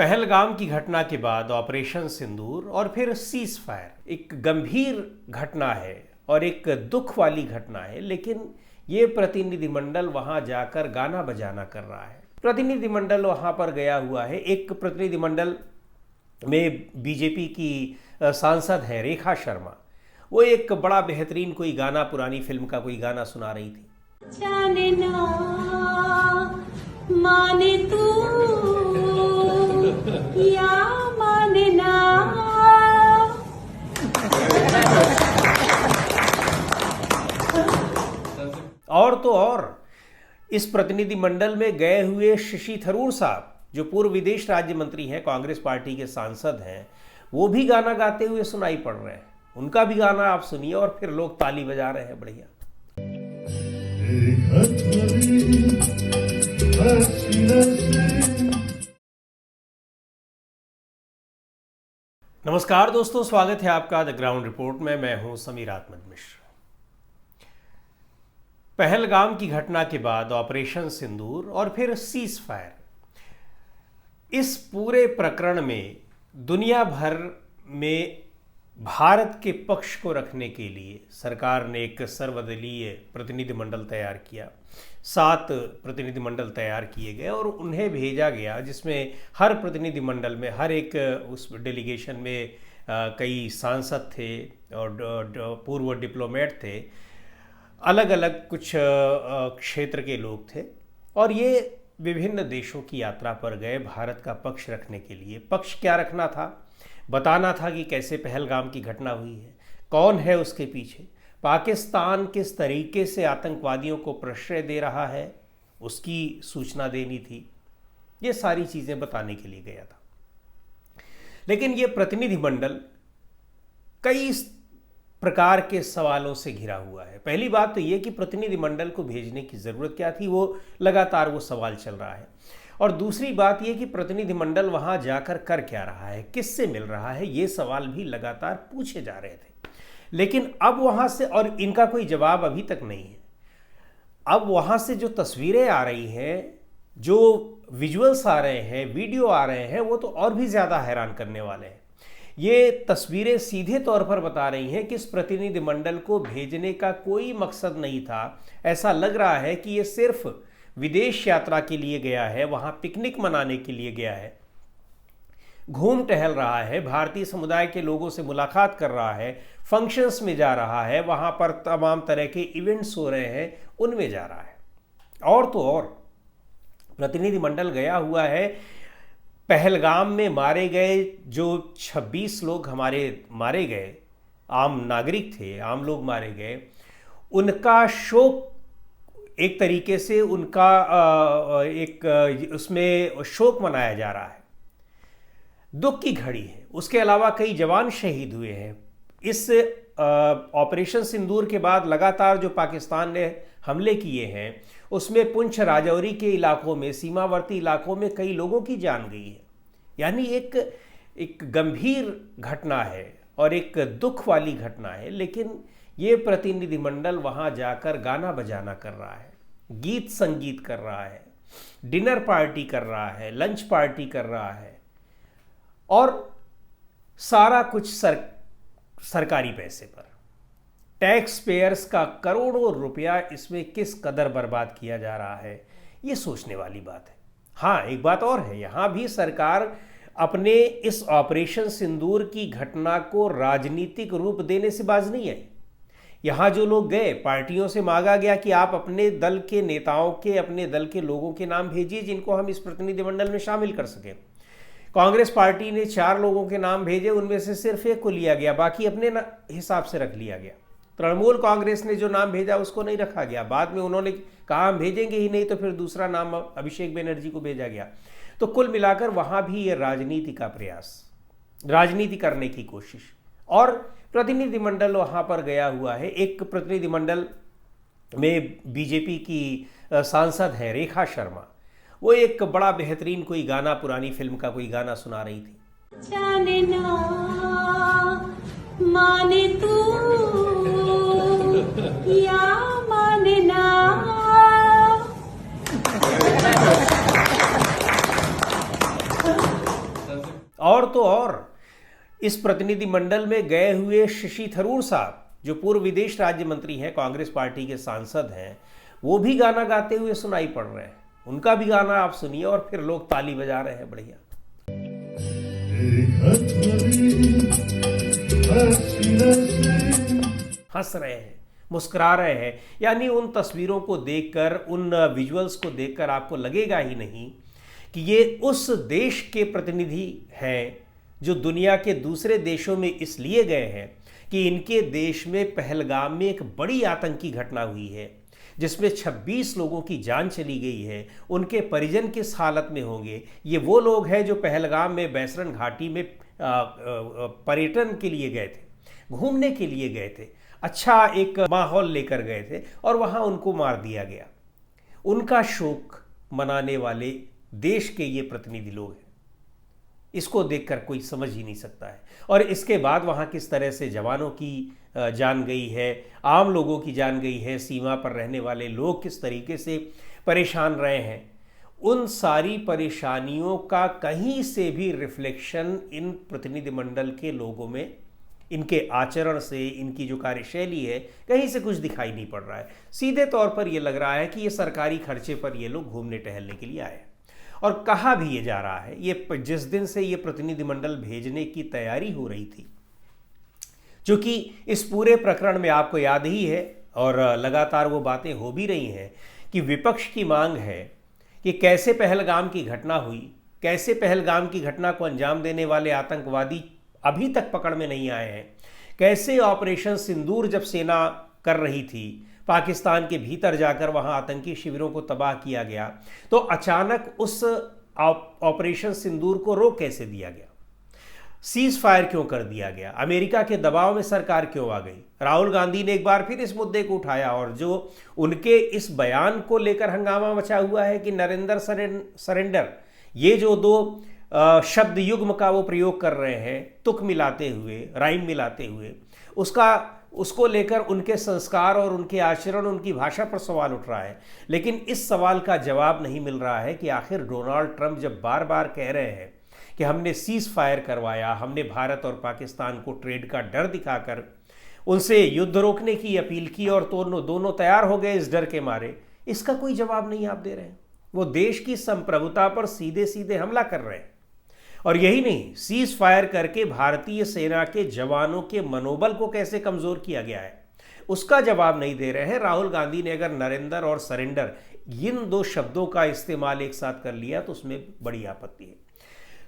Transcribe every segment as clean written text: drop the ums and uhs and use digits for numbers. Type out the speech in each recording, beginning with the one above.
पहलगाम की घटना के बाद ऑपरेशन सिंदूर और फिर सीज फायर एक गंभीर घटना है और एक दुख वाली घटना है। लेकिन ये प्रतिनिधिमंडल वहां जाकर गाना बजाना कर रहा है। प्रतिनिधिमंडल वहां पर गया हुआ है। एक प्रतिनिधिमंडल में बीजेपी की सांसद है रेखा शर्मा। वो एक बड़ा बेहतरीन कोई गाना, पुरानी फिल्म का कोई गाना सुना रही थी। जाने ना माने तू या माने ना। और तो और इस प्रतिनिधिमंडल में गए हुए शशि थरूर साहब, जो पूर्व विदेश राज्य मंत्री हैं, कांग्रेस पार्टी के सांसद हैं, वो भी गाना गाते हुए सुनाई पड़ रहे हैं। उनका भी गाना आप सुनिए और फिर लोग ताली बजा रहे हैं। बढ़िया। नमस्कार दोस्तों, स्वागत है आपका द ग्राउंड रिपोर्ट में। मैं हूं समीर आत्मद मिश्र। पहलगाम की घटना के बाद ऑपरेशन सिंदूर और फिर सीज फायर, इस पूरे प्रकरण में दुनिया भर में भारत के पक्ष को रखने के लिए सरकार ने एक सर्वदलीय प्रतिनिधिमंडल तैयार किया। 7 प्रतिनिधिमंडल तैयार किए गए और उन्हें भेजा गया, जिसमें हर प्रतिनिधिमंडल में, हर एक उस डेलीगेशन में कई सांसद थे और पूर्व डिप्लोमेट थे, अलग अलग कुछ क्षेत्र के लोग थे और ये विभिन्न देशों की यात्रा पर गए भारत का पक्ष रखने के लिए। पक्ष क्या रखना था? बताना था कि कैसे पहलगाम की घटना हुई है, कौन है उसके पीछे, पाकिस्तान किस तरीके से आतंकवादियों को प्रश्रय दे रहा है, उसकी सूचना देनी थी। ये सारी चीज़ें बताने के लिए गया था। लेकिन ये प्रतिनिधिमंडल कई प्रकार के सवालों से घिरा हुआ है। पहली बात तो ये कि प्रतिनिधिमंडल को भेजने की ज़रूरत क्या थी, वो लगातार वो सवाल चल रहा है। और दूसरी बात ये कि प्रतिनिधिमंडल वहाँ जाकर कर क्या रहा है, किससे मिल रहा है, ये सवाल भी लगातार पूछे जा रहे थे। लेकिन अब वहाँ से, और इनका कोई जवाब अभी तक नहीं है, अब वहाँ से जो तस्वीरें आ रही हैं, जो विजुअल्स आ रहे हैं, वीडियो आ रहे हैं, वो तो और भी ज़्यादा हैरान करने वाले हैं। ये तस्वीरें सीधे तौर पर बता रही हैं कि इस प्रतिनिधिमंडल को भेजने का कोई मकसद नहीं था। ऐसा लग रहा है कि ये सिर्फ विदेश यात्रा के लिए गया है, वहाँ पिकनिक मनाने के लिए गया है, घूम टहल रहा है, भारतीय समुदाय के लोगों से मुलाकात कर रहा है, फंक्शंस में जा रहा है, वहाँ पर तमाम तरह के इवेंट्स हो रहे हैं, उनमें जा रहा है। और तो और प्रतिनिधिमंडल गया हुआ है पहलगाम में मारे गए जो 26 लोग हमारे मारे गए, आम नागरिक थे, आम लोग मारे गए, उनका शोक एक तरीके से, उनका एक उसमें शोक मनाया जा रहा है। दुख की घड़ी है। उसके अलावा कई जवान शहीद हुए हैं। इस ऑपरेशन सिंदूर के बाद लगातार जो पाकिस्तान ने हमले किए हैं, उसमें पुंछ राजौरी के इलाकों में, सीमावर्ती इलाकों में कई लोगों की जान गई है। यानी एक गंभीर घटना है और एक दुख वाली घटना है। लेकिन ये प्रतिनिधिमंडल वहाँ जाकर गाना बजाना कर रहा है, गीत संगीत कर रहा है, डिनर पार्टी कर रहा है, लंच पार्टी कर रहा है, और सारा कुछ सरकारी पैसे पर। टैक्स पेयर्स का करोड़ों रुपया इसमें किस कदर बर्बाद किया जा रहा है, ये सोचने वाली बात है। हाँ, एक बात और है, यहाँ भी सरकार अपने इस ऑपरेशन सिंदूर की घटना को राजनीतिक रूप देने से बाज नहीं आई। यहाँ जो लोग गए, पार्टियों से मांगा गया कि आप अपने दल के नेताओं के, अपने दल के लोगों के नाम भेजिए जिनको हम इस प्रतिनिधिमंडल में शामिल कर सकें। कांग्रेस पार्टी ने 4 लोगों के नाम भेजे, उनमें से सिर्फ एक को लिया गया, बाकी अपने हिसाब से रख लिया गया। तृणमूल कांग्रेस ने जो नाम भेजा उसको नहीं रखा गया। बाद में उन्होंने कहा हम भेजेंगे ही नहीं, तो फिर दूसरा नाम अभिषेक बनर्जी को भेजा गया। तो कुल मिलाकर वहाँ भी ये राजनीति का प्रयास, राजनीति करने की कोशिश। और प्रतिनिधिमंडल वहाँ पर गया हुआ है। एक प्रतिनिधिमंडल में बीजेपी की सांसद है रेखा शर्मा। वो एक बड़ा बेहतरीन कोई गाना, पुरानी फिल्म का कोई गाना सुना रही थी। जाने ना माने तू या माने ना। और तो और इस प्रतिनिधिमंडल में गए हुए शशि थरूर साहब, जो पूर्व विदेश राज्य मंत्री हैं, कांग्रेस पार्टी के सांसद हैं, वो भी गाना गाते हुए सुनाई पड़ रहे हैं। उनका भी गाना आप सुनिए और फिर लोग ताली बजा रहे हैं बढ़िया। हंस रहे हैं, मुस्कुरा रहे हैं, यानी उन तस्वीरों को देखकर, उन विजुअल्स को देखकर आपको लगेगा ही नहीं कि ये उस देश के प्रतिनिधि हैं जो दुनिया के दूसरे देशों में इसलिए गए हैं कि इनके देश में पहलगाम में एक बड़ी आतंकी घटना हुई है जिसमें 26 लोगों की जान चली गई है। उनके परिजन किस हालत में होंगे? ये वो लोग हैं जो पहलगाम में बैसरन घाटी में पर्यटन के लिए गए थे, घूमने के लिए गए थे, अच्छा एक माहौल लेकर गए थे और वहाँ उनको मार दिया गया। उनका शोक मनाने वाले देश के ये प्रतिनिधि लोग हैं। इसको देखकर कोई समझ ही नहीं सकता है। और इसके बाद वहाँ किस तरह से जवानों की जान गई है, आम लोगों की जान गई है, सीमा पर रहने वाले लोग किस तरीके से परेशान रहे हैं, उन सारी परेशानियों का कहीं से भी रिफ्लेक्शन इन प्रतिनिधिमंडल के लोगों में, इनके आचरण से, इनकी जो कार्यशैली है, कहीं से कुछ दिखाई नहीं पड़ रहा है। सीधे तौर पर यह लग रहा है कि ये सरकारी खर्चे पर ये लोग घूमने टहलने के लिए आए हैं। और कहा भी ये जा रहा है, ये जिस दिन से ये प्रतिनिधिमंडल भेजने की तैयारी हो रही थी, जो कि इस पूरे प्रकरण में आपको याद ही है और लगातार वो बातें हो भी रही हैं कि विपक्ष की मांग है कि कैसे पहलगाम की घटना हुई, कैसे पहलगाम की घटना को अंजाम देने वाले आतंकवादी अभी तक पकड़ में नहीं आए हैं, कैसे ऑपरेशन सिंदूर जब सेना कर रही थी, पाकिस्तान के भीतर जाकर वहां आतंकी शिविरों को तबाह किया गया, तो अचानक उस ऑपरेशन सिंदूर को रोक कैसे दिया गया, सीज फायर क्यों कर दिया गया, अमेरिका के दबाव में सरकार क्यों आ गई। राहुल गांधी ने एक बार फिर इस मुद्दे को उठाया और जो उनके इस बयान को लेकर हंगामा मचा हुआ है कि नरेंद्र सरेंडर, ये जो दो शब्द युग्म का वो प्रयोग कर रहे हैं, तुक मिलाते हुए, राइम मिलाते हुए, उसको लेकर उनके संस्कार और उनके आचरण, उनकी भाषा पर सवाल उठ रहा है। लेकिन इस सवाल का जवाब नहीं मिल रहा है कि आखिर डोनाल्ड ट्रंप जब बार बार कह रहे हैं कि हमने सीज फायर करवाया, हमने भारत और पाकिस्तान को ट्रेड का डर दिखाकर उनसे युद्ध रोकने की अपील की और दोनों तैयार हो गए इस डर के मारे, इसका कोई जवाब नहीं आप दे रहे हैं। वो देश की संप्रभुता पर सीधे सीधे हमला कर रहे हैं। और यही नहीं, सीज फायर करके भारतीय सेना के जवानों के मनोबल को कैसे कमजोर किया गया है, उसका जवाब नहीं दे रहे हैं। राहुल गांधी ने अगर नरेंद्र और सरेंडर इन दो शब्दों का इस्तेमाल एक साथ कर लिया तो उसमें बड़ी आपत्ति है।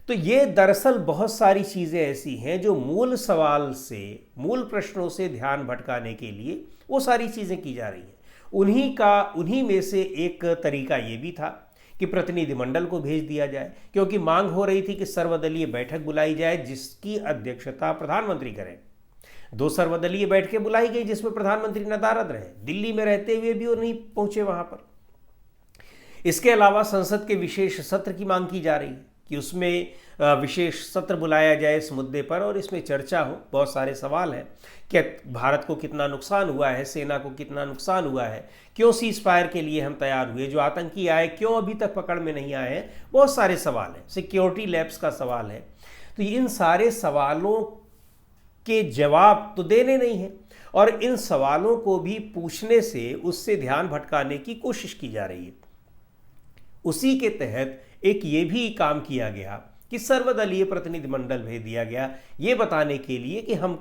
तो ये दरअसल बहुत सारी चीज़ें ऐसी हैं जो मूल सवाल से, मूल प्रश्नों से ध्यान भटकाने के लिए वो सारी चीज़ें की जा रही हैं। उन्हीं में से एक तरीका ये भी था कि प्रतिनिधिमंडल को भेज दिया जाए, क्योंकि मांग हो रही थी कि सर्वदलीय बैठक बुलाई जाए जिसकी अध्यक्षता प्रधानमंत्री करें। 2 सर्वदलीय बैठकें बुलाई गई जिसमें प्रधानमंत्री नदारद रहे, दिल्ली में रहते हुए भी वो नहीं पहुंचे वहां पर। इसके अलावा संसद के विशेष सत्र की मांग की जा रही है कि उसमें विशेष सत्र बुलाया जाए इस मुद्दे पर और इसमें चर्चा हो। बहुत सारे सवाल हैं कि भारत को कितना नुकसान हुआ है, सेना को कितना नुकसान हुआ है, क्यों सीज फायर के लिए हम तैयार हुए, जो आतंकी आए क्यों अभी तक पकड़ में नहीं आए हैं, बहुत सारे सवाल हैं। सिक्योरिटी लैब्स का सवाल है। तो इन सारे सवालों के जवाब तो देने नहीं हैं और इन सवालों को भी पूछने से उससे ध्यान भटकाने की कोशिश की जा रही है। उसी के तहत एक ये भी काम किया गया कि सर्वदलीय प्रतिनिधिमंडल भेज दिया गया, ये बताने के लिए कि हम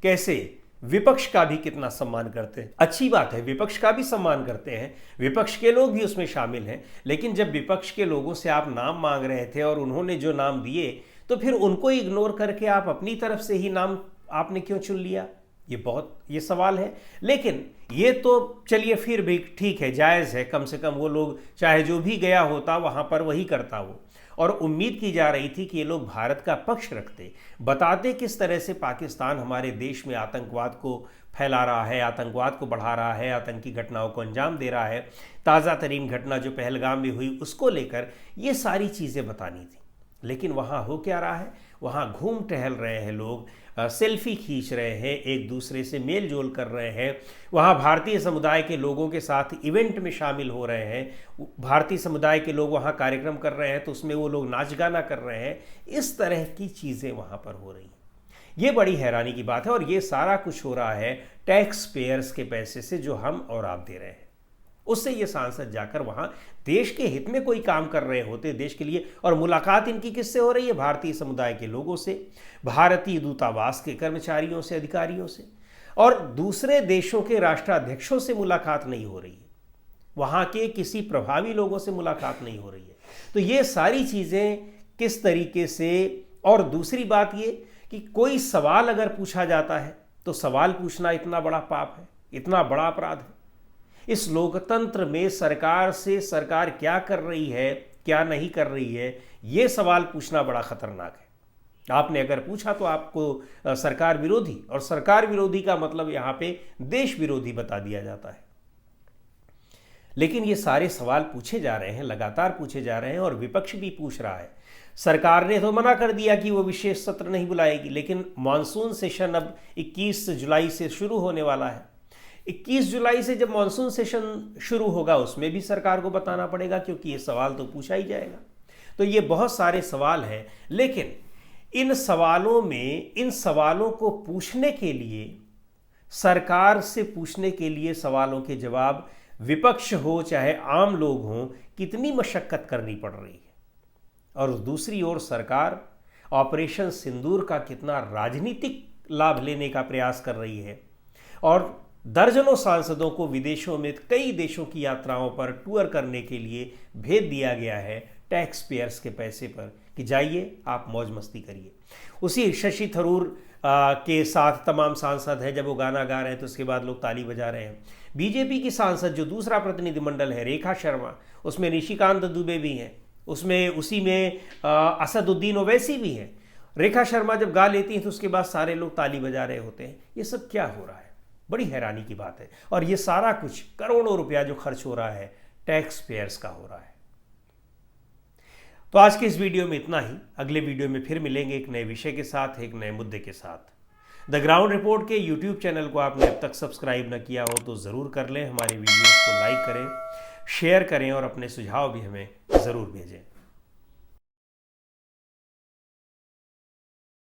कैसे विपक्ष का भी कितना सम्मान करते हैं। अच्छी बात है, विपक्ष का भी सम्मान करते हैं, विपक्ष के लोग भी उसमें शामिल हैं। लेकिन जब विपक्ष के लोगों से आप नाम मांग रहे थे और उन्होंने जो नाम दिए, तो फिर उनको इग्नोर करके आप अपनी तरफ से ही नाम आपने क्यों चुन लिया, ये सवाल है। लेकिन ये तो चलिए फिर भी ठीक है, जायज़ है, कम से कम वो लोग चाहे जो भी गया होता वहाँ पर वही करता वो। और उम्मीद की जा रही थी कि ये लोग भारत का पक्ष रखते, बताते किस तरह से पाकिस्तान हमारे देश में आतंकवाद को फैला रहा है, आतंकवाद को बढ़ा रहा है, आतंकी घटनाओं को अंजाम दे रहा है। ताज़ा तरीन घटना जो पहलगाम में हुई उसको लेकर ये सारी चीज़ें बतानी थी। लेकिन वहाँ हो क्या रहा है, वहाँ घूम टहल रहे हैं लोग, सेल्फी खींच रहे हैं, एक दूसरे से मेल जोल कर रहे हैं, वहाँ भारतीय समुदाय के लोगों के साथ इवेंट में शामिल हो रहे हैं, भारतीय समुदाय के लोग वहाँ कार्यक्रम कर रहे हैं तो उसमें वो लोग नाच गाना कर रहे हैं। इस तरह की चीज़ें वहाँ पर हो रही हैं। ये बड़ी हैरानी की बात है और ये सारा कुछ हो रहा है टैक्स पेयर्स के पैसे से जो हम और आप दे रहे हैं। उससे ये सांसद जाकर वहाँ देश के हित में कोई काम कर रहे होते देश के लिए, और मुलाकात इनकी किससे हो रही है, भारतीय समुदाय के लोगों से, भारतीय दूतावास के कर्मचारियों से, अधिकारियों से, और दूसरे देशों के राष्ट्राध्यक्षों से मुलाकात नहीं हो रही है, वहाँ के किसी प्रभावी लोगों से मुलाकात नहीं हो रही है। तो ये सारी चीज़ें किस तरीके से, और दूसरी बात ये कि कोई सवाल अगर पूछा जाता है तो सवाल पूछना इतना बड़ा पाप है, इतना बड़ा अपराध है। इस लोकतंत्र में सरकार से सरकार क्या कर रही है, क्या नहीं कर रही है, ये सवाल पूछना बड़ा खतरनाक है। आपने अगर पूछा तो आपको सरकार विरोधी, और सरकार विरोधी का मतलब यहाँ पे देश विरोधी बता दिया जाता है। लेकिन ये सारे सवाल पूछे जा रहे हैं, लगातार पूछे जा रहे हैं, और विपक्ष भी पूछ रहा है। सरकार ने तो मना कर दिया कि वो विशेष सत्र नहीं बुलाएगी, लेकिन मॉनसून सेशन अब 21 जुलाई से शुरू होने वाला है। 21 जुलाई से जब मॉनसून सेशन शुरू होगा उसमें भी सरकार को बताना पड़ेगा, क्योंकि ये सवाल तो पूछा ही जाएगा। तो ये बहुत सारे सवाल हैं, लेकिन इन सवालों को पूछने के लिए, सरकार से पूछने के लिए सवालों के जवाब, विपक्ष हो चाहे आम लोग हों, कितनी मशक्कत करनी पड़ रही है। और दूसरी ओर सरकार ऑपरेशन सिंदूर का कितना राजनीतिक लाभ लेने का प्रयास कर रही है, और दर्जनों सांसदों को विदेशों में कई देशों की यात्राओं पर टूर करने के लिए भेज दिया गया है टैक्स पेयर्स के पैसे पर कि जाइए आप मौज मस्ती करिए। उसी शशि थरूर के साथ तमाम सांसद हैं, जब वो गाना गा रहे हैं तो उसके बाद लोग ताली बजा रहे हैं। बीजेपी की सांसद जो दूसरा प्रतिनिधिमंडल है, रेखा शर्मा, उसमें निशिकांत दुबे भी हैं, उसी में असदुद्दीन ओवैसी भी हैं। रेखा शर्मा जब गा लेती हैं तो उसके बाद सारे लोग ताली बजा रहे होते हैं। ये सब क्या हो रहा है, बड़ी हैरानी की बात है। और ये सारा कुछ करोड़ों रुपया जो खर्च हो रहा है टैक्स पेयर्स का हो रहा है। तो आज के इस वीडियो में इतना ही। अगले वीडियो में फिर मिलेंगे एक नए विषय के साथ, एक नए मुद्दे के साथ। द ग्राउंड रिपोर्ट के यूट्यूब चैनल को आपने अब तक सब्सक्राइब न किया हो तो ज़रूर कर लें। हमारे वीडियोस को लाइक करें, शेयर करें और अपने सुझाव भी हमें ज़रूर भेजें।